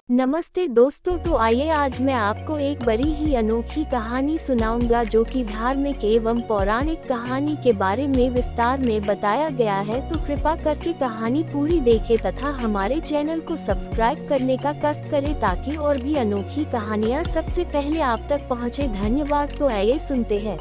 नमस्ते दोस्तों, तो आइए आज मैं आपको एक बड़ी ही अनोखी कहानी सुनाऊंगा जो कि धार्मिक एवं पौराणिक कहानी के बारे में विस्तार में बताया गया है। तो कृपा करके कहानी पूरी देखें तथा हमारे चैनल को सब्सक्राइब करने का कष्ट करें ताकि और भी अनोखी कहानियां सबसे पहले आप तक पहुंचे। धन्यवाद। तो आइए सुनते हैं।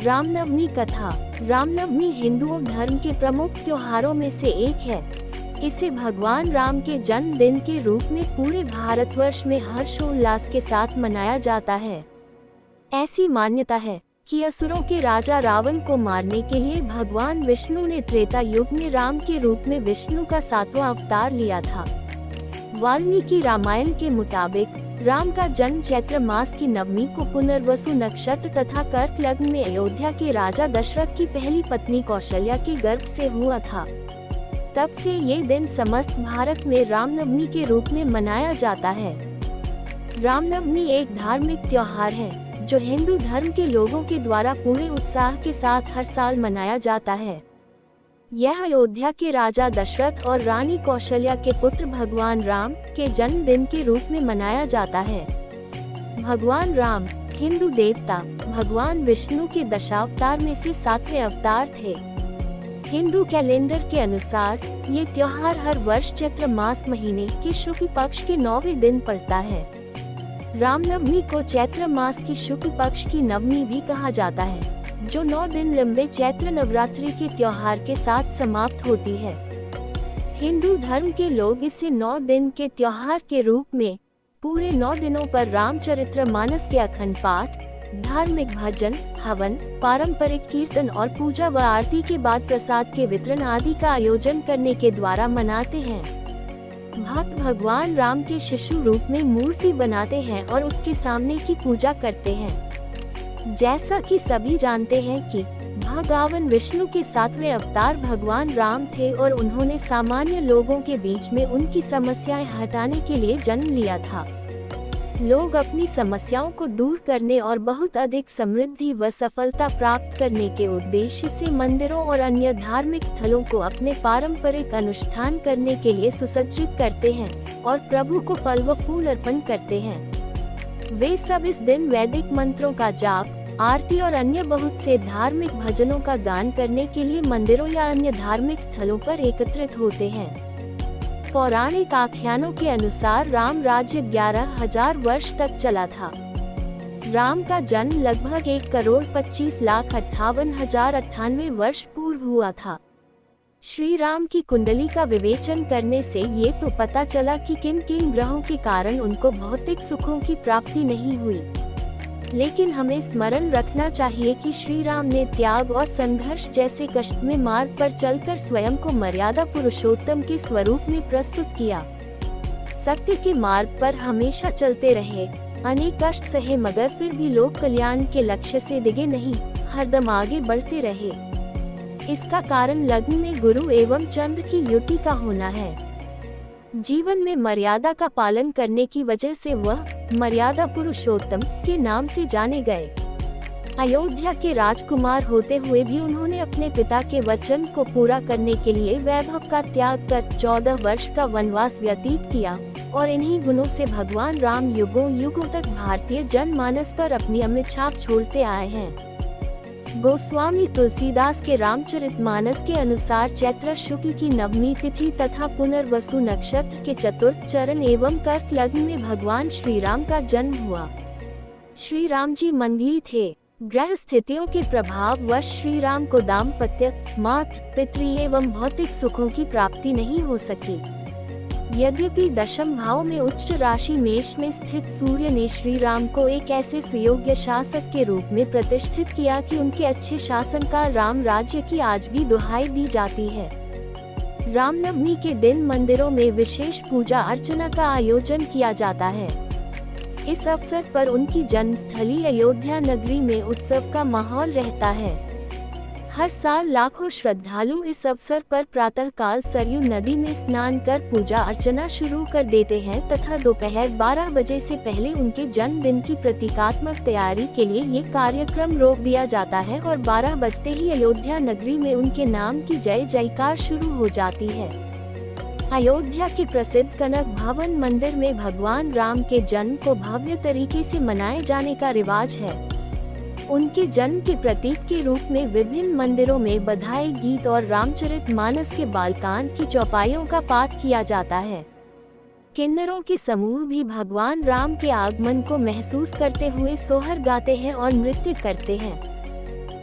रामनवमी कथा। रामनवमी हिंदुओं धर्म के प्रमुख त्योहारों में से एक है। इसे भगवान राम के जन्मदिन के रूप में पूरे भारतवर्ष में हर्षोल्लास के साथ मनाया जाता है। ऐसी मान्यता है कि असुरों के राजा रावण को मारने के लिए भगवान विष्णु ने त्रेता युग में राम के रूप में विष्णु का 7वां अवतार लिया था। वाल्मीकि रामायण के मुताबिक राम का जन्म चैत्र मास की नवमी को पुनर्वसु नक्षत्र तथा कर्क लग्न में अयोध्या के राजा दशरथ की पहली पत्नी कौशल्या के गर्भ से हुआ था। तब से ये दिन समस्त भारत में रामनवमी के रूप में मनाया जाता है। रामनवमी एक धार्मिक त्योहार है जो हिंदू धर्म के लोगों के द्वारा पूरे उत्साह के साथ हर साल मनाया जाता है। यह अयोध्या के राजा दशरथ और रानी कौशल्या के पुत्र भगवान राम के जन्मदिन के रूप में मनाया जाता है। भगवान राम हिंदू देवता भगवान विष्णु के दशावतार में से 7वें अवतार थे। हिंदू कैलेंडर के अनुसार ये त्योहार हर वर्ष चैत्र मास महीने के शुक्ल पक्ष के 9वें दिन पड़ता है। रामनवमी को चैत्र मास की शुक्ल पक्ष की नवमी भी कहा जाता है, जो 9 दिन लंबे चैत्र नवरात्रि के त्योहार के साथ समाप्त होती है। हिंदू धर्म के लोग इसे 9 दिन के त्योहार के रूप में पूरे 9 दिनों पर रामचरितमानस के अखंड पाठ, धार्मिक भजन, हवन, पारंपरिक कीर्तन और पूजा व आरती के बाद प्रसाद के वितरण आदि का आयोजन करने के द्वारा मनाते हैं। भक्त भगवान राम के शिशु रूप में मूर्ति बनाते हैं और उसके सामने की पूजा करते हैं। जैसा कि सभी जानते हैं कि भगवान विष्णु के 7वें अवतार भगवान राम थे और उन्होंने सामान्य लोगों के बीच में उनकी समस्याएं हटाने के लिए जन्म लिया था। लोग अपनी समस्याओं को दूर करने और बहुत अधिक समृद्धि व सफलता प्राप्त करने के उद्देश्य से मंदिरों और अन्य धार्मिक स्थलों को अपने पारंपरिक अनुष्ठान करने के लिए सुसज्जित करते हैं और प्रभु को फल व फूल अर्पण करते हैं। वे सब इस दिन वैदिक मंत्रों का जाप, आरती और अन्य बहुत से धार्मिक भजनों का गान करने के लिए मंदिरों या अन्य धार्मिक स्थलों पर एकत्रित होते हैं। पौराणिक आख्यानों के अनुसार राम राज्य 11,000 वर्ष तक चला था। राम का जन्म लगभग 1,25,58,098 वर्ष पूर्व हुआ था। श्री राम की कुंडली का विवेचन करने से ये तो पता चला कि किन किन ग्रहों के कारण उनको भौतिक सुखों की प्राप्ति नहीं हुई, लेकिन हमें स्मरण रखना चाहिए कि श्री राम ने त्याग और संघर्ष जैसे कष्टमय मार्ग पर चलकर स्वयं को मर्यादा पुरुषोत्तम के स्वरूप में प्रस्तुत किया। सत्य के मार्ग पर हमेशा चलते रहे, अनेक कष्ट सहे, मगर फिर भी लोक कल्याण के लक्ष्य से डिगे नहीं, हरदम आगे बढ़ते रहे। इसका कारण लग्न में गुरु एवं चंद्र की युति का होना है। जीवन में मर्यादा का पालन करने की वजह से वह मर्यादा पुरुषोत्तम के नाम से जाने गए। अयोध्या के राजकुमार होते हुए भी उन्होंने अपने पिता के वचन को पूरा करने के लिए वैभव का त्याग कर 14 वर्ष का वनवास व्यतीत किया और इन्हीं गुणों से भगवान राम युगों युगों तक भारतीय जनमानस पर अपनी अमिट छाप छोड़ते आए हैं। गोस्वामी तुलसीदास के रामचरितमानस के अनुसार चैत्र शुक्ल की नवमी तिथि तथा पुनर्वसु नक्षत्र के चतुर्थ चरण एवं कर्क लग्न में भगवान श्री राम का जन्म हुआ। श्री राम जी मंगली थे। ग्रह स्थितियों के प्रभाव वश श्री राम को दाम्पत्य, मातृ, पितृ एवं भौतिक सुखों की प्राप्ति नहीं हो सकी। यद्यपि दशम भाव में उच्च राशि मेष में स्थित सूर्य ने श्री राम को एक ऐसे सुयोग्य शासक के रूप में प्रतिष्ठित किया कि उनके अच्छे शासनकाल राम राज्य की आज भी दुहाई दी जाती है। रामनवमी के दिन मंदिरों में विशेष पूजा अर्चना का आयोजन किया जाता है। इस अवसर पर उनकी जन्मस्थली अयोध्या नगरी में उत्सव का माहौल रहता है। हर साल लाखों श्रद्धालु इस अवसर पर प्रातःकाल सरयू नदी में स्नान कर पूजा अर्चना शुरू कर देते हैं तथा दोपहर 12 बजे से पहले उनके जन्मदिन की प्रतीकात्मक तैयारी के लिए ये कार्यक्रम रोक दिया जाता है और 12 बजते ही अयोध्या नगरी में उनके नाम की जय जयकार शुरू हो जाती है। अयोध्या के प्रसिद्ध कनक भवन मंदिर में भगवान राम के जन्म को भव्य तरीके से मनाए जाने का रिवाज है। उनके जन्म के प्रतीक के रूप में विभिन्न मंदिरों में बधाई गीत और रामचरितमानस के बालकांड की चौपाइयों का पाठ किया जाता है। किन्नरों के समूह भी भगवान राम के आगमन को महसूस करते हुए सोहर गाते हैं और नृत्य करते हैं।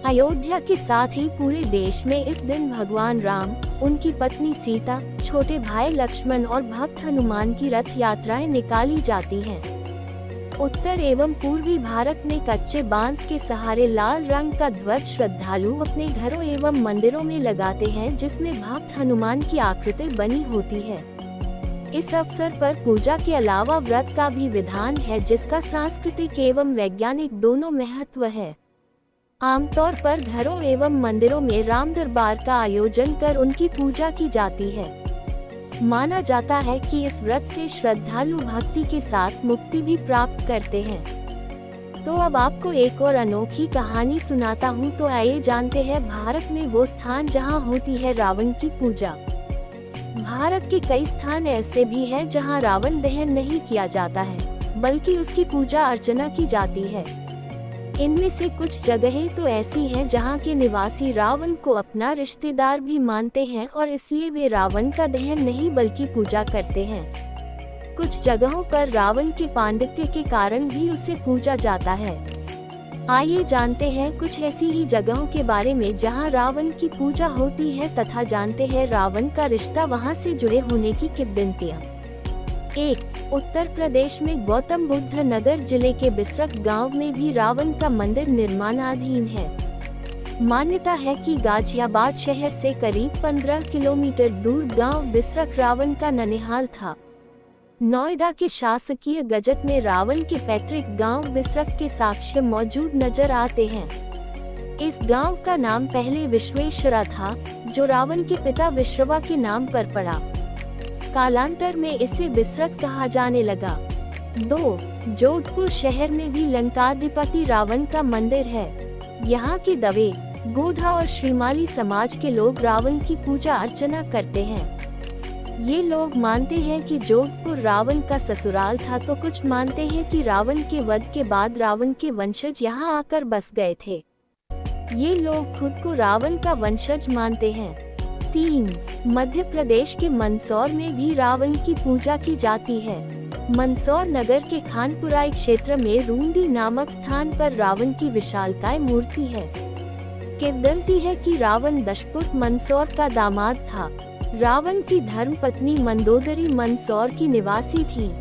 अयोध्या के साथ ही पूरे देश में इस दिन भगवान राम, उनकी पत्नी सीता, छोटे भाई लक्ष्मण और भक्त हनुमान की रथ यात्राएं निकाली जाती हैं। उत्तर एवं पूर्वी भारत में कच्चे बांस के सहारे लाल रंग का ध्वज श्रद्धालु अपने घरों एवं मंदिरों में लगाते हैं, जिसमें भक्त हनुमान की आकृति बनी होती है। इस अवसर पर पूजा के अलावा व्रत का भी विधान है, जिसका सांस्कृतिक एवं वैज्ञानिक दोनों महत्व है। आमतौर पर घरों एवं मंदिरों में राम दरबार का आयोजन कर उनकी पूजा की जाती है। माना जाता है कि इस व्रत से श्रद्धालु भक्ति के साथ मुक्ति भी प्राप्त करते हैं। तो अब आपको एक और अनोखी कहानी सुनाता हूँ। तो आइए जानते हैं भारत में वो स्थान जहाँ होती है रावण की पूजा। भारत के कई स्थान ऐसे भी हैं जहाँ रावण दहन नहीं किया जाता है, बल्कि उसकी पूजा अर्चना की जाती है। इनमें से कुछ जगहें तो ऐसी हैं जहां के निवासी रावण को अपना रिश्तेदार भी मानते हैं और इसलिए वे रावण का दहन नहीं बल्कि पूजा करते हैं। कुछ जगहों पर रावण के पांडित्य के कारण भी उसे पूजा जाता है। आइए जानते हैं कुछ ऐसी ही जगहों के बारे में जहां रावण की पूजा होती है तथा जानते हैं रावण का रिश्ता वहां से जुड़े होने की किंवदंतियां। 1. उत्तर प्रदेश में गौतम बुद्ध नगर जिले के बिसरक गांव में भी रावण का मंदिर निर्माणाधीन है। मान्यता है कि गाजियाबाद शहर से करीब 15 किलोमीटर दूर गांव बिसरक रावण का ननिहाल था। नोएडा के शासकीय गजट में रावण के पैतृक गांव बिसरक के साक्ष्य मौजूद नजर आते हैं। इस गांव का नाम पहले विश्वेश्वरा था, जो रावण के पिता विश्रवा के नाम पर पड़ा। कालांतर में इसे बिसरक कहा जाने लगा। 2. जोधपुर शहर में भी लंकाधिपति रावण का मंदिर है। यहाँ के दवे, गोधा और श्रीमाली समाज के लोग रावण की पूजा अर्चना करते हैं। ये लोग मानते हैं कि जोधपुर रावण का ससुराल था, तो कुछ मानते हैं कि रावण के वध के बाद रावण के वंशज यहाँ आकर बस गए थे। ये लोग खुद को रावण का वंशज मानते हैं। 3. मध्य प्रदेश के मंदसौर में भी रावण की पूजा की जाती है। मंदसौर नगर के खानपुराई क्षेत्र में रूंडी नामक स्थान पर रावण की विशालकाय मूर्ति है। किंवदंती है कि रावण दशपुर मंदसौर का दामाद था। रावण की धर्मपत्नी मंदोदरी मंदसौर की निवासी थी।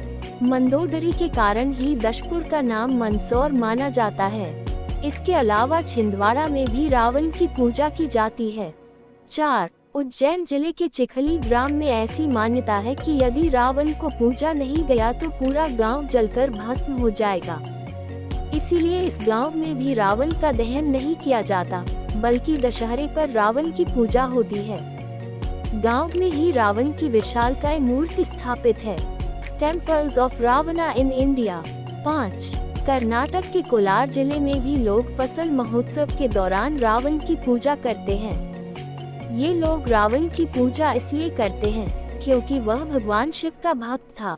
मंदोदरी के कारण ही दशपुर का नाम मंदसौर माना जाता है। इसके अलावा छिंदवाड़ा में भी रावण की पूजा की जाती है। 4. उज्जैन जिले के चिखली ग्राम में ऐसी मान्यता है कि यदि रावण को पूजा नहीं गया तो पूरा गांव जलकर भस्म हो जाएगा। इसीलिए इस गांव में भी रावण का दहन नहीं किया जाता, बल्कि दशहरे पर रावण की पूजा होती है। गांव में ही रावण की विशालकाय मूर्ति स्थापित है। Temples of Ravana in India. 5. Karnataka के कोलार जिले में भी लोग फसल महोत्सव के दौरान रावण की पूजा करते हैं। ये लोग रावण की पूजा इसलिए करते हैं क्योंकि वह भगवान शिव का भक्त था।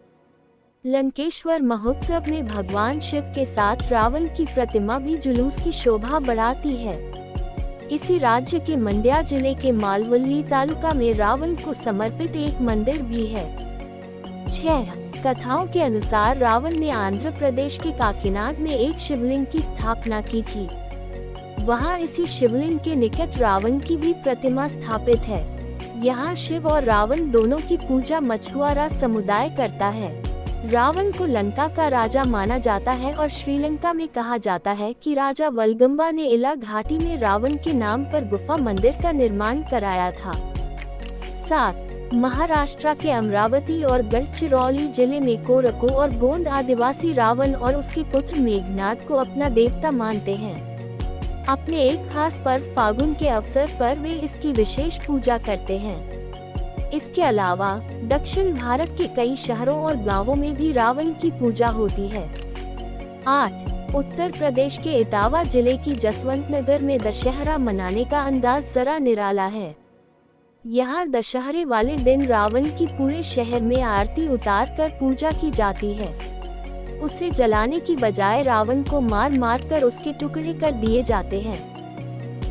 लंकेश्वर महोत्सव में भगवान शिव के साथ रावण की प्रतिमा भी जुलूस की शोभा बढ़ाती है। इसी राज्य के मंड्या जिले के मालवल्ली तालुका में रावण को समर्पित एक मंदिर भी है। 6. कथाओं के अनुसार रावण ने आंध्र प्रदेश के काकीनाड में एक शिवलिंग की स्थापना की थी। वहां इसी शिवलिंग के निकट रावण की भी प्रतिमा स्थापित है। यहाँ शिव और रावण दोनों की पूजा मछुआरा समुदाय करता है। रावण को लंका का राजा माना जाता है और श्रीलंका में कहा जाता है कि राजा वलगंबा ने इला घाटी में रावण के नाम पर गुफा मंदिर का निर्माण कराया था। 7. महाराष्ट्र के अमरावती और गढ़चिरौली जिले में कोरको और गोंड आदिवासी रावण और उसके पुत्र मेघनाद को अपना देवता मानते हैं। अपने एक खास पर्व फागुन के अवसर पर वे इसकी विशेष पूजा करते हैं। इसके अलावा दक्षिण भारत के कई शहरों और गांवों में भी रावण की पूजा होती है। 8. उत्तर प्रदेश के इटावा जिले की जसवंत नगर में दशहरा मनाने का अंदाज जरा निराला है। यहाँ दशहरे वाले दिन रावण की पूरे शहर में आरती उतार कर पूजा की जाती है। उसे जलाने की बजाय रावण को मार मार कर उसके टुकड़े कर दिए जाते हैं।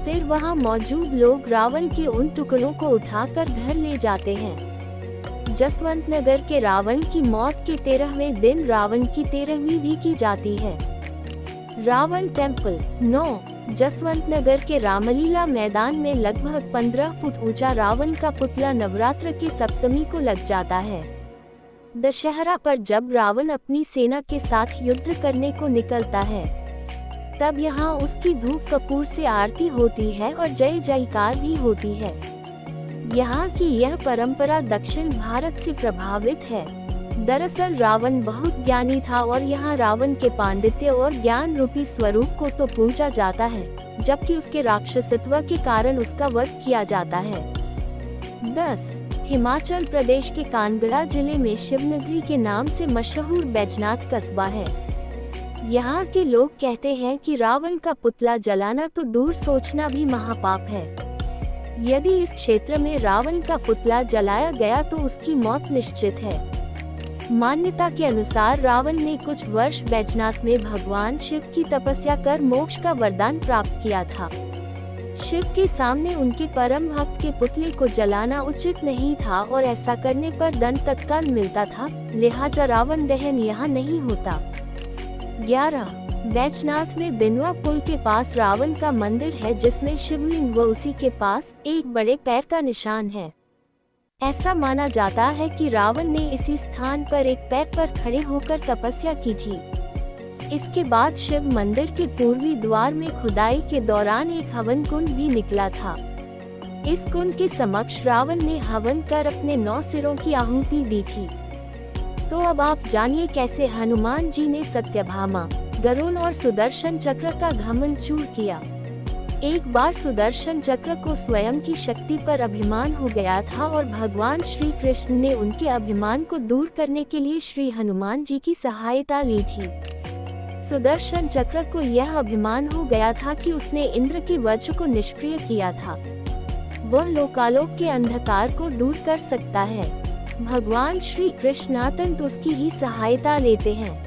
फिर वहाँ मौजूद लोग रावण के उन टुकड़ों को उठाकर घर ले जाते हैं। जसवंत नगर के रावण की मौत के 13वें दिन रावण की 13वीं भी की जाती है। रावण टेम्पल 9 जसवंत नगर के रामलीला मैदान में लगभग 15 फुट ऊंचा रावण का पुतला नवरात्र की सप्तमी को लग जाता है। दशहरा पर जब रावण अपनी सेना के साथ युद्ध करने को निकलता है, तब यहाँ उसकी धूप कपूर से आरती होती है और जय जयकार भी होती है। यहाँ की यह परंपरा दक्षिण भारत से प्रभावित है। दरअसल रावण बहुत ज्ञानी था और यहाँ रावण के पांडित्य और ज्ञान रूपी स्वरूप को तो पूजा जाता है, जबकि उसके राक्षसत्व के कारण उसका वध किया जाता है। 10 हिमाचल प्रदेश के कांगड़ा जिले में शिवनगरी के नाम से मशहूर बैजनाथ कस्बा है। यहाँ के लोग कहते हैं कि रावण का पुतला जलाना तो दूर सोचना भी महापाप है। यदि इस क्षेत्र में रावण का पुतला जलाया गया तो उसकी मौत निश्चित है। मान्यता के अनुसार रावण ने कुछ वर्ष बैजनाथ में भगवान शिव की तपस्या कर मोक्ष का वरदान प्राप्त किया था। शिव के सामने उनके परम भक्त के पुतले को जलाना उचित नहीं था और ऐसा करने पर दंड तत्काल मिलता था, लिहाजा रावण दहन यहाँ नहीं होता। 11 बैजनाथ में बिनवा पुल के पास रावण का मंदिर है, जिसमें शिवलिंग व उसी के पास एक बड़े पैर का निशान है। ऐसा माना जाता है कि रावण ने इसी स्थान पर एक पैर पर खड़े होकर तपस्या की थी। इसके बाद शिव मंदिर के पूर्वी द्वार में खुदाई के दौरान एक हवन कुंड भी निकला था। इस कुंड के समक्ष रावण ने हवन कर अपने 9 सिरों की आहुति दी थी। तो अब आप जानिए कैसे हनुमान जी ने सत्यभामा, गरुड़ और सुदर्शन चक्र का घमंड चूर किया। एक बार सुदर्शन चक्र को स्वयं की शक्ति पर अभिमान हो गया था और भगवान श्री कृष्ण ने उनके अभिमान को दूर करने के लिए श्री हनुमान जी की सहायता ली थी। सुदर्शन चक्र को यह अभिमान हो गया था कि उसने इंद्र के वज्र को निष्क्रिय किया था। वह लोकालोक के अंधकार को दूर कर सकता है। भगवान श्री कृष्ण अत्यंत उसकी ही सहायता लेते हैं।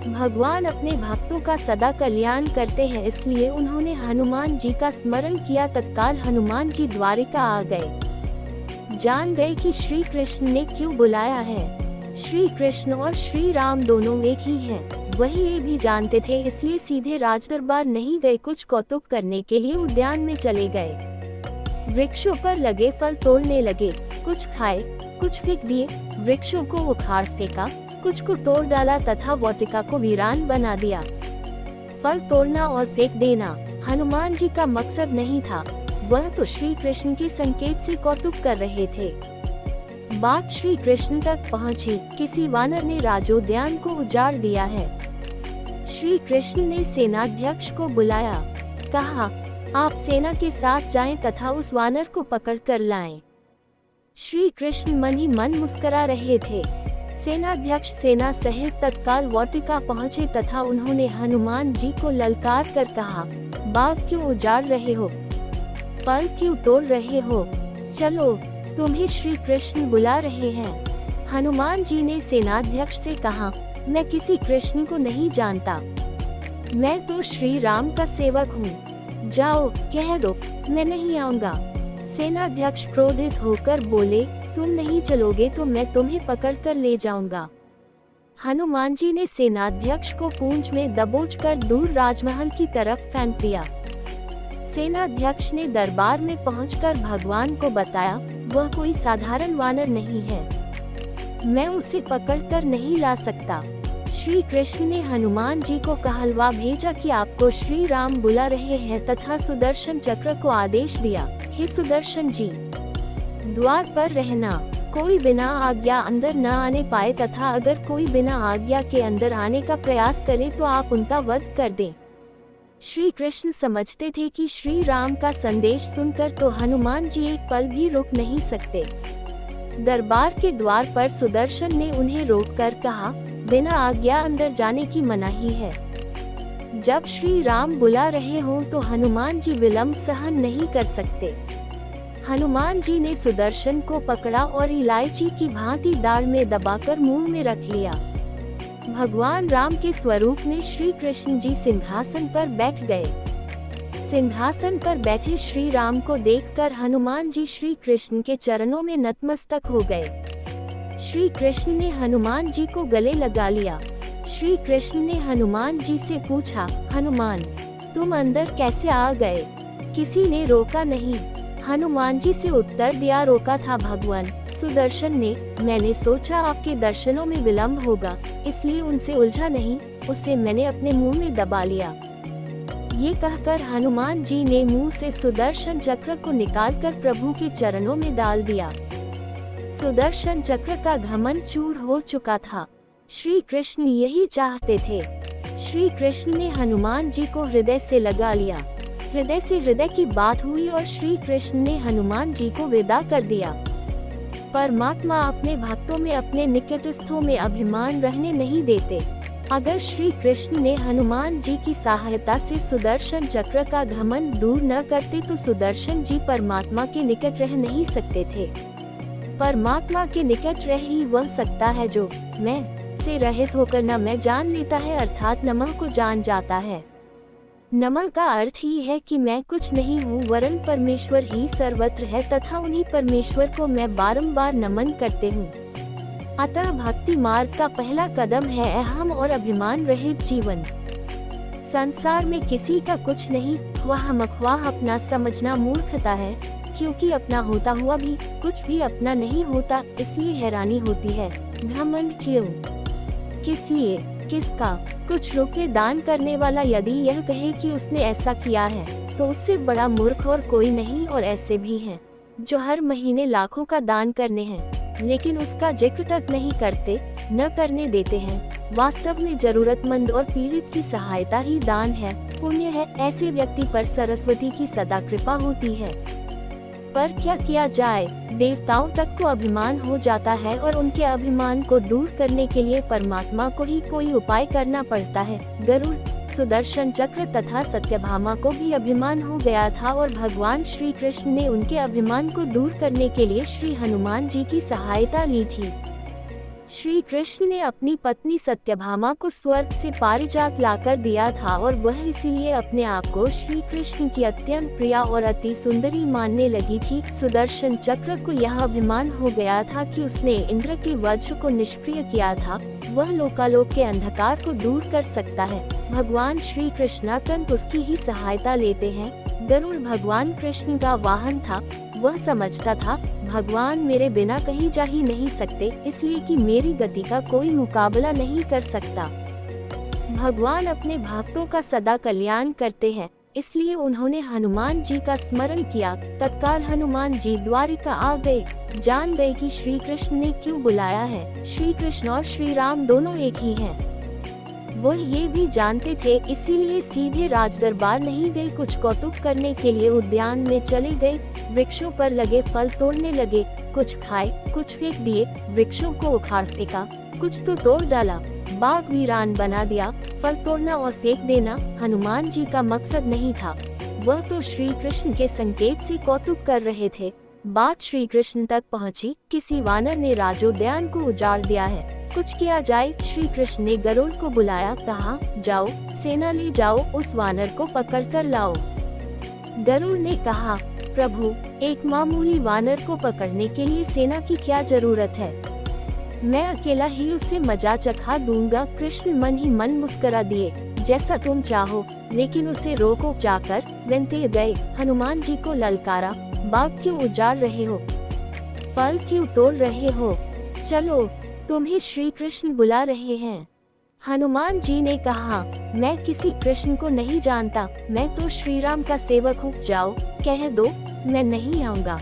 भगवान अपने भक्तों का सदा कल्याण करते हैं, इसलिए उन्होंने हनुमान जी का स्मरण किया। तत्काल हनुमान जी द्वारिका आ गए। जान गए कि श्री कृष्ण ने क्यों बुलाया है। श्री कृष्ण और श्री राम दोनों एक ही हैं। वही ये भी जानते थे, इसलिए सीधे राजदरबार नहीं गए, कुछ कौतुक करने के लिए उद्यान में चले गए। वृक्षों पर लगे फल तोड़ने लगे, कुछ खाए, कुछ फेंक दिए। वृक्षों को उखाड़ फेंका, कुछ को तोड़ डाला तथा वाटिका को वीरान बना दिया। फल तोड़ना और फेंक देना हनुमान जी का मकसद नहीं था, वह तो श्री कृष्ण के संकेत से कौतुक कर रहे थे। बात श्री कृष्ण तक पहुंची। किसी वानर ने राजोद्यान को उजाड़ दिया है। श्री कृष्ण ने सेनाध्यक्ष को बुलाया, कहा, आप सेना के साथ जाएं तथा उस वानर को पकड़ कर लाएं। श्री कृष्ण मन ही मन मुस्कुरा रहे थे। सेनाध्यक्ष सेना सहित तत्काल वाटिका पहुंचे तथा उन्होंने हनुमान जी को ललकार कर कहा, बाग क्यों उजाड़ रहे हो, फल क्यों तोड़ रहे हो, चलो तुम्हें श्री कृष्ण बुला रहे हैं। हनुमान जी ने सेनाध्यक्ष से कहा, मैं किसी कृष्ण को नहीं जानता, मैं तो श्री राम का सेवक हूँ, जाओ कह दो मैं नहीं आऊँगा। सेनाध्यक्ष क्रोधित होकर बोले, तुम नहीं चलोगे तो मैं तुम्हें पकड़कर ले जाऊंगा। हनुमान जी ने सेनाध्यक्ष को पूंछ में दबोचकर दूर राजमहल की तरफ फेंक दिया। सेनाध्यक्ष ने दरबार में पहुंचकर भगवान को बताया, वह कोई साधारण वानर नहीं है, मैं उसे पकड़कर नहीं ला सकता। श्री कृष्ण ने हनुमान जी को कहलवा भेजा कि आपको श्री राम बुला रहे हैं तथा सुदर्शन चक्र को आदेश दिया, हे सुदर्शन जी, द्वार पर रहना, कोई बिना आज्ञा अंदर न आने पाए तथा अगर कोई बिना आज्ञा के अंदर आने का प्रयास करे तो आप उनका वध कर दें। श्री कृष्ण समझते थे कि श्री राम का संदेश सुनकर तो हनुमान जी एक पल भी रुक नहीं सकते। दरबार के द्वार पर सुदर्शन ने उन्हें रोककर कहा, बिना आज्ञा अंदर जाने की मनाही है। जब श्री राम बुला रहे हों तो हनुमान जी विलंब सहन नहीं कर सकते। हनुमान जी ने सुदर्शन को पकड़ा और इलायची की भांति दाढ़ में दबाकर मुंह में रख लिया। भगवान राम के स्वरूप में श्री कृष्ण जी सिंहासन पर बैठ गए। सिंहासन पर बैठे श्री राम को देखकर हनुमान जी श्री कृष्ण के चरणों में नतमस्तक हो गए। श्री कृष्ण ने हनुमान जी को गले लगा लिया। श्री कृष्ण ने हनुमान जी से पूछा, हनुमान, तुम अंदर कैसे आ गए? किसी ने रोका नहीं। हनुमान जी से उत्तर दिया, रोका था भगवान सुदर्शन ने। मैंने सोचा आपके दर्शनों में विलंब होगा, इसलिए उनसे उलझा नहीं, उसे मैंने अपने मुंह में दबा लिया। ये कहकर हनुमान जी ने मुंह से सुदर्शन चक्र को निकालकर प्रभु के चरणों में डाल दिया। सुदर्शन चक्र का घमंड चूर हो चुका था। श्री कृष्ण यही चाहते थे। श्री कृष्ण ने हनुमान जी को हृदय से लगा लिया। हृदय से हृदय की बात हुई और श्री कृष्ण ने हनुमान जी को विदा कर दिया। परमात्मा अपने भक्तों में, अपने निकटस्थों में अभिमान रहने नहीं देते। अगर श्री कृष्ण ने हनुमान जी की सहायता से सुदर्शन चक्र का घमंड दूर न करते तो सुदर्शन जी परमात्मा के निकट रह नहीं सकते थे। परमात्मा के निकट रह ही वह सकता है जो मैं से रहित होकर न मैं जान लेता है, अर्थात नमः को जान जाता है। नमः का अर्थ ही है कि मैं कुछ नहीं हूँ, वरन परमेश्वर ही सर्वत्र है तथा उन्हीं परमेश्वर को मैं बारंबार नमन करते हूँ। अतः भक्ति मार्ग का पहला कदम है अहम और अभिमान रहित जीवन। संसार में किसी का कुछ नहीं, वह मखवाह अपना समझना मूर्खता है, क्योंकि अपना होता हुआ भी कुछ भी अपना नहीं होता, इसलिए हैरानी होती है। घमंड क्यों? किस लिए? किसका? कुछ रुपए दान करने वाला यदि यह कहे कि उसने ऐसा किया है तो उससे बड़ा मूर्ख और कोई नहीं। और ऐसे भी हैं जो हर महीने लाखों का दान करने हैं लेकिन उसका जिक्र तक नहीं करते, न करने देते हैं। वास्तव में जरूरतमंद और पीड़ित की सहायता ही दान है, पुण्य है। ऐसे व्यक्ति पर सरस्वती की सदा कृपा होती है। पर क्या किया जाए, देवताओं तक को अभिमान हो जाता है और उनके अभिमान को दूर करने के लिए परमात्मा को ही कोई उपाय करना पड़ता है। गरुड़, सुदर्शन चक्र तथा सत्यभामा को भी अभिमान हो गया था और भगवान श्री कृष्ण ने उनके अभिमान को दूर करने के लिए श्री हनुमान जी की सहायता ली थी। श्री कृष्ण ने अपनी पत्नी सत्यभामा को स्वर्ग से पारिजात लाकर दिया था और वह इसीलिए अपने आप को श्री कृष्ण की अत्यंत प्रिया और अति सुंदरी मानने लगी थी। सुदर्शन चक्र को यह अभिमान हो गया था कि उसने इंद्र के वज्र को निष्क्रिय किया था, वह लोकालोक के अंधकार को दूर कर सकता है। भगवान श्री कृष्णाकंत उसकी ही सहायता लेते हैं। गरुड़ भगवान कृष्ण का वाहन था। वह समझता था भगवान मेरे बिना कहीं जा ही नहीं सकते, इसलिए कि मेरी गति का कोई मुकाबला नहीं कर सकता। भगवान अपने भक्तों का सदा कल्याण करते हैं, इसलिए उन्होंने हनुमान जी का स्मरण किया। तत्काल हनुमान जी द्वारिका आ गए। जान गए कि श्री कृष्ण ने क्यों बुलाया है। श्री कृष्ण और श्री राम दोनों एक ही हैं। वो ये भी जानते थे, इसीलिए सीधे राजदरबार नहीं गए। कुछ कौतुक करने के लिए उद्यान में चले गए। वृक्षों पर लगे फल तोड़ने लगे। कुछ खाए, कुछ फेंक दिए। वृक्षों को उखाड़ फेंका, कुछ तो तोड़ डाला। बाग वीरान बना दिया। फल तोड़ना और फेंक देना हनुमान जी का मकसद नहीं था। वह तो श्री कृष्ण के संकेत से कौतुक कर रहे थे। बात श्री कृष्ण तक पहुंची। किसी वानर ने राजोद्यान को उजाड़ दिया है, कुछ किया जाए। श्री कृष्ण ने गरुड़ को बुलाया, कहा जाओ सेना ले जाओ, उस वानर को पकड़ कर लाओ। गरुड़ ने कहा, प्रभु एक मामूली वानर को पकड़ने के लिए सेना की क्या जरूरत है, मैं अकेला ही उससे मजा चखा दूंगा। कृष्ण मन ही मन मुस्कुरा दिए, जैसा तुम चाहो, लेकिन उसे रोको। जाकर बनते गए, हनुमान जी को ललकारा, बाग क्यों उजाड़ रहे हो, फल क्यों तोड़ रहे हो, चलो तुम्हें श्री कृष्ण बुला रहे हैं। हनुमान जी ने कहा, मैं किसी कृष्ण को नहीं जानता, मैं तो श्री राम का सेवक हूँ, जाओ कह दो मैं नहीं आऊंगा।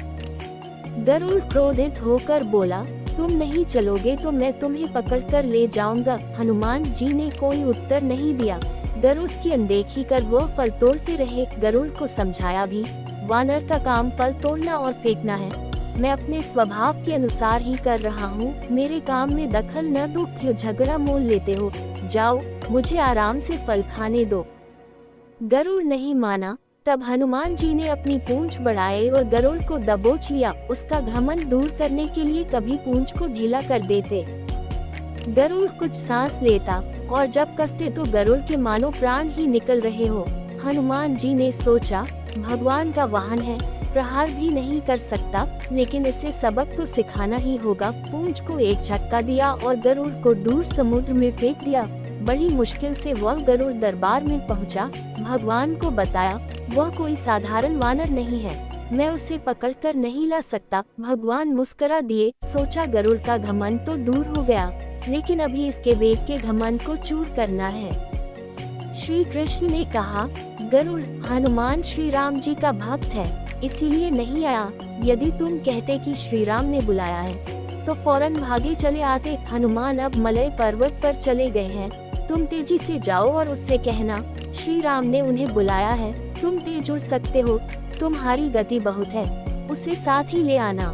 गरुड़ क्रोधित होकर बोला, तुम नहीं चलोगे तो मैं तुम्हें पकड़कर ले जाऊंगा। हनुमान जी ने कोई उत्तर नहीं दिया। गरुड़ की अनदेखी कर वो फल तोड़ते रहे। गरुड़ को समझाया भी, वानर का काम फल तोड़ना और फेंकना है, मैं अपने स्वभाव के अनुसार ही कर रहा हूँ, मेरे काम में दखल न दो। क्यों झगड़ा मोल लेते हो, जाओ मुझे आराम से फल खाने दो। गरुड़ नहीं माना। तब हनुमान जी ने अपनी पूंछ बढ़ाई और गरुड़ को दबोच लिया। उसका घमंड दूर करने के लिए कभी पूंछ को ढीला कर देते। गरुड़ कुछ सांस लेता और जब कसते तो गरुड़ के मानो प्राण ही निकल रहे हो। हनुमान जी ने सोचा, भगवान का वाहन है, प्रहार भी नहीं कर सकता, लेकिन इसे सबक तो सिखाना ही होगा। पूंछ को एक झटका दिया और गरुड़ को दूर समुद्र में फेंक दिया। बड़ी मुश्किल से वह गरुड़ दरबार में पहुंचा। भगवान को बताया, वह कोई साधारण वानर नहीं है, मैं उसे पकड़कर नहीं ला सकता। भगवान मुस्कुरा दिए। सोचा गरुड़ का घमंड तो दूर हो गया, लेकिन अभी इसके वेग के घमंड को चूर करना है। श्री कृष्ण ने कहा, गरुड़, हनुमान श्री राम जी का भक्त है, इसीलिए नहीं आया। यदि तुम कहते कि श्री राम ने बुलाया है तो फौरन भागे चले आते। हनुमान अब मलय पर्वत पर चले गए हैं, तुम तेजी से जाओ और उससे कहना, श्री राम ने उन्हें बुलाया है, तुम तेज उड़ सकते हो, तुम्हारी गति बहुत है, उसे साथ ही ले आना।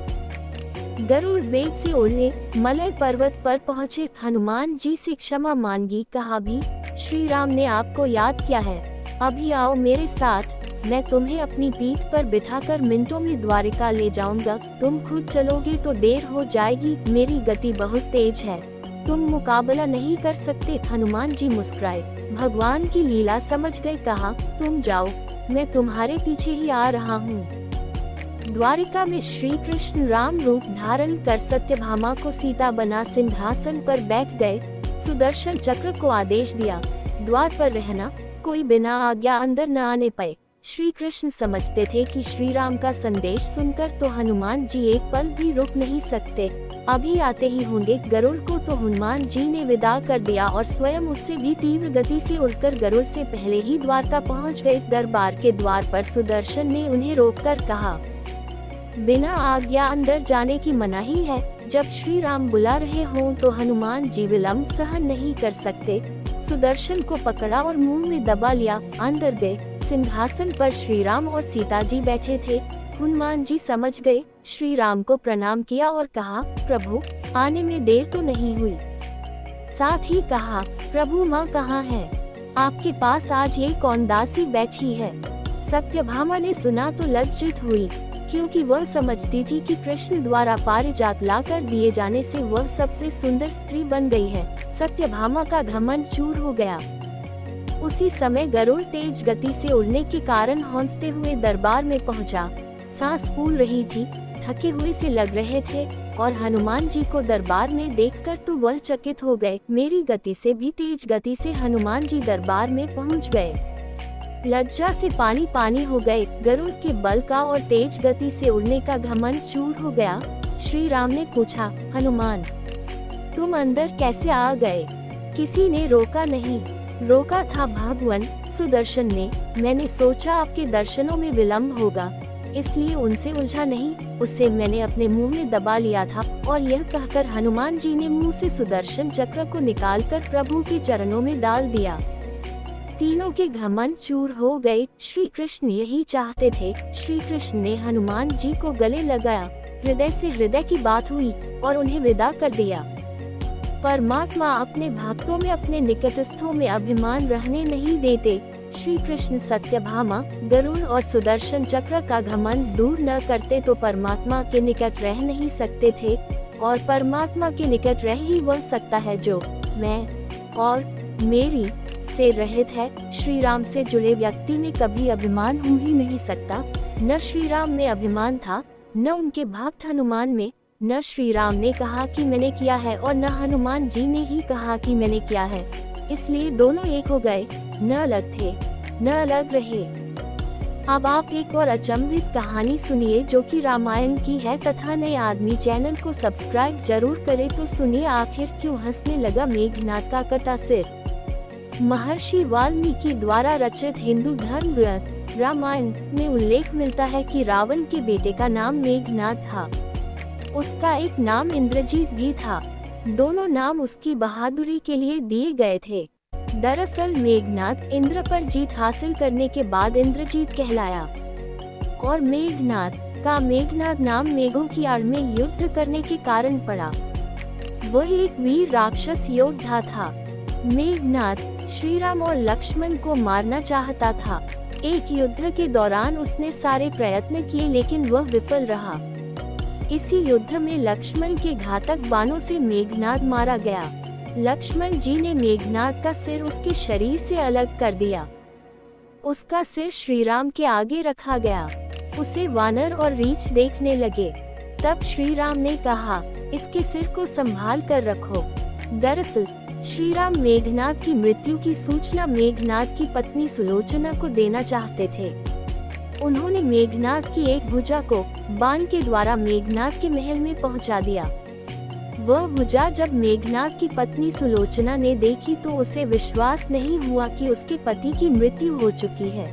गरुड़ वेग से उड़ने मलय पर्वत पर पहुँचे। हनुमान जी से क्षमा मांगी। कहा भी, श्री राम ने आपको याद किया है, अभी आओ मेरे साथ, मैं तुम्हें अपनी पीठ पर बिठाकर मिनटों में द्वारिका ले जाऊंगा। तुम खुद चलोगे तो देर हो जाएगी, मेरी गति बहुत तेज है, तुम मुकाबला नहीं कर सकते। हनुमान जी मुस्कुराए, भगवान की लीला समझ गए। कहा, तुम जाओ, मैं तुम्हारे पीछे ही आ रहा हूँ। द्वारिका में श्री कृष्ण राम रूप धारण कर सत्यभामा को सीता बना सिंहासन पर बैठ गए। सुदर्शन चक्र को आदेश दिया, द्वार पर रहना, कोई बिना आज्ञा अंदर न आने पाए। श्री कृष्ण समझते थे कि श्री राम का संदेश सुनकर तो हनुमान जी एक पल भी रुक नहीं सकते, अभी आते ही होंगे। गरुड़ को तो हनुमान जी ने विदा कर दिया और स्वयं उससे भी तीव्र गति से उड़कर गरुड़ से पहले ही द्वारका पहुंच गए। दरबार के द्वार पर सुदर्शन ने उन्हें रोककर कहा, बिना आज्ञा अंदर जाने की मनाही है। जब श्री राम बुला रहे हों तो हनुमान जी विलंब सहन नहीं कर सकते। सुदर्शन को पकड़ा और मुंह में दबा लिया, अंदर गए। सिंहासन पर श्री राम और सीता जी बैठे थे। हनुमान जी समझ गए, श्री राम को प्रणाम किया और कहा, प्रभु, आने में देर तो नहीं हुई। साथ ही कहा, प्रभु माँ कहाँ है? आपके पास आज ये कौन दासी बैठी है? सत्यभामा ने सुना तो लज्जित हुई, क्योंकि वह समझती थी कि कृष्ण द्वारा पारिजात लाकर दिए जाने से वह सबसे सुंदर स्त्री बन गई है। सत्यभामा का घमंड चूर हो गया। उसी समय गरुड़ तेज गति से उड़ने के कारण हौंकते हुए दरबार में पहुंचा। सांस फूल रही थी, थके हुए से लग रहे थे और हनुमान जी को दरबार में देखकर तो वह चकित हो गए। मेरी गति से भी तेज गति से हनुमान जी दरबार में पहुंच गए। लज्जा से पानी पानी हो गए। गरुड़ के बल का और तेज गति से उड़ने का घमंड चूर हो गया। श्री राम ने पूछा, हनुमान, तुम अंदर कैसे आ गए? किसी ने रोका नहीं। रोका था भगवान सुदर्शन ने। मैंने सोचा आपके दर्शनों में विलंब होगा, इसलिए उनसे उलझा नहीं, उससे मैंने अपने मुंह में दबा लिया था। और यह कहकर हनुमान जी ने मुंह से सुदर्शन चक्र को निकालकर प्रभु के चरणों में डाल दिया। तीनों के घमंड चूर हो गए। श्री कृष्ण यही चाहते थे। श्री कृष्ण ने हनुमान जी को गले लगाया। हृदय से हृदय की बात हुई और उन्हें विदा कर दिया। परमात्मा अपने भक्तों में, अपने निकटस्थों में अभिमान रहने नहीं देते। श्री कृष्ण सत्यभामा, गरुड़ और सुदर्शन चक्र का घमंड दूर न करते तो परमात्मा के निकट रह नहीं सकते थे, और परमात्मा के निकट रह ही वह सकता है जो मैं और मेरी से रहित है। श्री राम से जुड़े व्यक्ति में कभी अभिमान हो ही नहीं सकता। न श्री राम में अभिमान था, न उनके भक्त हनुमान में। न श्री राम ने कहा कि मैंने किया है और न हनुमान जी ने ही कहा कि मैंने किया है, इसलिए दोनों एक हो गए, न अलग थे, न अलग रहे। अब आप एक और अचंभित कहानी सुनिए जो कि रामायण की है। तथा नए आदमी चैनल को सब्सक्राइब जरूर करें। तो सुनिए, आखिर क्यों हंसने लगा मेघनाद का कटा सिर। महर्षि वाल्मीकि द्वारा रचित हिंदू धर्म ग्रंथ रामायण में उल्लेख मिलता है कि रावण के बेटे का नाम मेघनाद था। उसका एक नाम इंद्रजीत भी था। दोनों नाम उसकी बहादुरी के लिए दिए गए थे। दरअसल मेघनाद इंद्र पर जीत हासिल करने के बाद इंद्रजीत कहलाया, और मेघनाद का मेघनाद नाम मेघों की आड़ में युद्ध करने के कारण पड़ा। वह एक वीर राक्षस योद्धा था। मेघनाद श्री राम और लक्ष्मण को मारना चाहता था। एक युद्ध के दौरान उसने सारे प्रयत्न किए लेकिन वह विफल रहा। इसी युद्ध में लक्ष्मण के घातक बाणों से मेघनाद मारा गया। लक्ष्मण जी ने मेघनाद का सिर उसके शरीर से अलग कर दिया। उसका सिर श्रीराम के आगे रखा गया। उसे वानर और रीछ देखने लगे। तब श्रीराम ने कहा, इसके सिर को संभाल कर रखो। दरअसल श्रीराम मेघनाद की मृत्यु की सूचना मेघनाद की पत्नी सुलोचना को देना चाहते थे। उन्होंने मेघनाद की एक भुजा को बाण के द्वारा मेघनाद के महल में पहुंचा दिया। वह भुजा जब मेघनाद की पत्नी सुलोचना ने देखी तो उसे विश्वास नहीं हुआ कि उसके पति की मृत्यु हो चुकी है।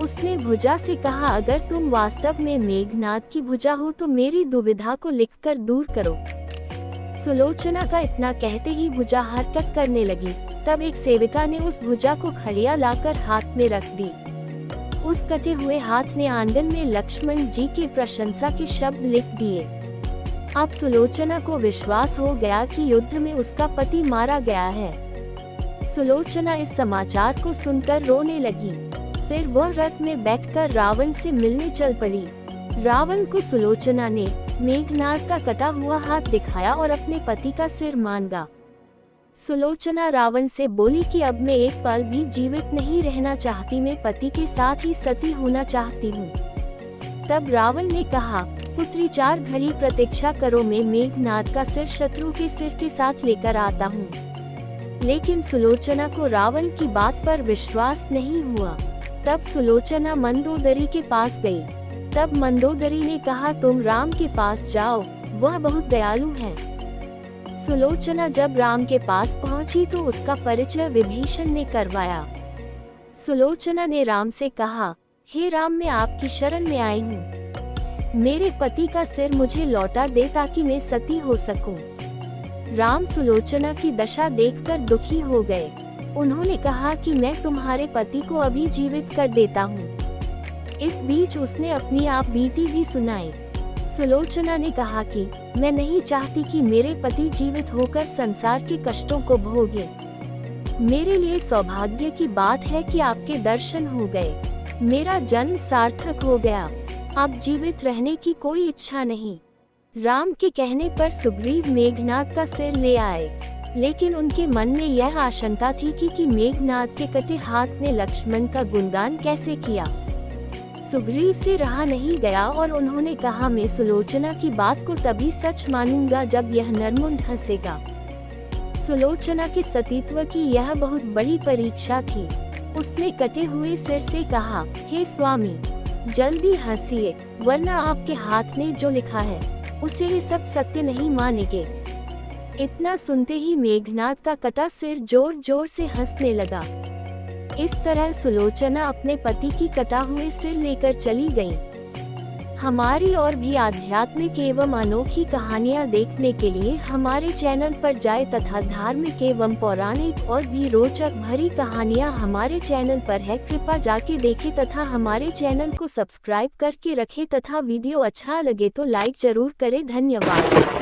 उसने भुजा से कहा, अगर तुम वास्तव में मेघनाद की भुजा हो तो मेरी दुविधा को लिखकर दूर करो। सुलोचना का इतना कहते ही भुजा हरकत करने लगी। तब एक सेविका ने उस भुजा को खड़िया लाकर हाथ में रख दी। उस कटे हुए हाथ ने आंगन में लक्ष्मण जी की प्रशंसा के शब्द लिख दिए। अब सुलोचना को विश्वास हो गया कि युद्ध में उसका पति मारा गया है। सुलोचना इस समाचार को सुनकर रोने लगी। फिर वह रथ में बैठकर रावण से मिलने चल पड़ी। रावण को सुलोचना ने मेघनाद का कटा हुआ हाथ दिखाया और अपने पति का सिर मांगा। सुलोचना रावण से बोली कि अब मैं एक पल भी जीवित नहीं रहना चाहती, मैं पति के साथ ही सती होना चाहती हूँ। तब रावण ने कहा, पुत्री 4 घड़ी प्रतीक्षा करो, मैं मेघनाद का सिर शत्रु के सिर के साथ लेकर आता हूँ। लेकिन सुलोचना को रावण की बात पर विश्वास नहीं हुआ। तब सुलोचना मंदोदरी के पास गई। तब मंदोदरी ने कहा, तुम राम के पास जाओ, वह बहुत दयालु है। सुलोचना जब राम के पास पहुंची तो उसका परिचय विभीषण ने करवाया। सुलोचना ने राम से कहा, हे राम, मैं आपकी शरण में आई हूँ। मेरे पति का सिर मुझे लौटा दे ताकि मैं सती हो सकूं। राम सुलोचना की दशा देखकर दुखी हो गए। उन्होंने कहा कि मैं तुम्हारे पति को अभी जीवित कर देता हूँ। इस बीच उसने अपनी आप बीती भी सुनाई। सुलोचना ने कहा कि मैं नहीं चाहती कि मेरे पति जीवित होकर संसार के कष्टों को भोगे। मेरे लिए सौभाग्य की बात है कि आपके दर्शन हो गए। मेरा जन्म सार्थक हो गया। अब जीवित रहने की कोई इच्छा नहीं। राम के कहने पर सुग्रीव मेघनाद का सिर ले आए, लेकिन उनके मन में यह आशंका थी कि मेघनाद के कटे हाथ ने लक्ष्मण का गुणगान कैसे किया। सुग्रीव से रहा नहीं गया और उन्होंने कहा, मैं सुलोचना की बात को तभी सच मानूंगा जब यह नरमुंड हंसेगा। सुलोचना के सतीत्व की यह बहुत बड़ी परीक्षा थी। उसने कटे हुए सिर से कहा, हे स्वामी, जल्दी हंसिए, वरना आपके हाथ ने जो लिखा है उसे ये सब सत्य नहीं मानेंगे। इतना सुनते ही मेघनाद का कटा सिर जोर जोर से हंसने लगा। इस तरह सुलोचना अपने पति की कटा हुए सिर लेकर चली गई। हमारी और भी आध्यात्मिक एवं अनोखी कहानियाँ देखने के लिए हमारे चैनल पर जाएं तथा धार्मिक एवं पौराणिक और भी रोचक भरी कहानियाँ हमारे चैनल पर है। कृपया जाके देखें तथा हमारे चैनल को सब्सक्राइब करके रखें तथा वीडियो अच्छा लगे तो लाइक जरूर करें। धन्यवाद।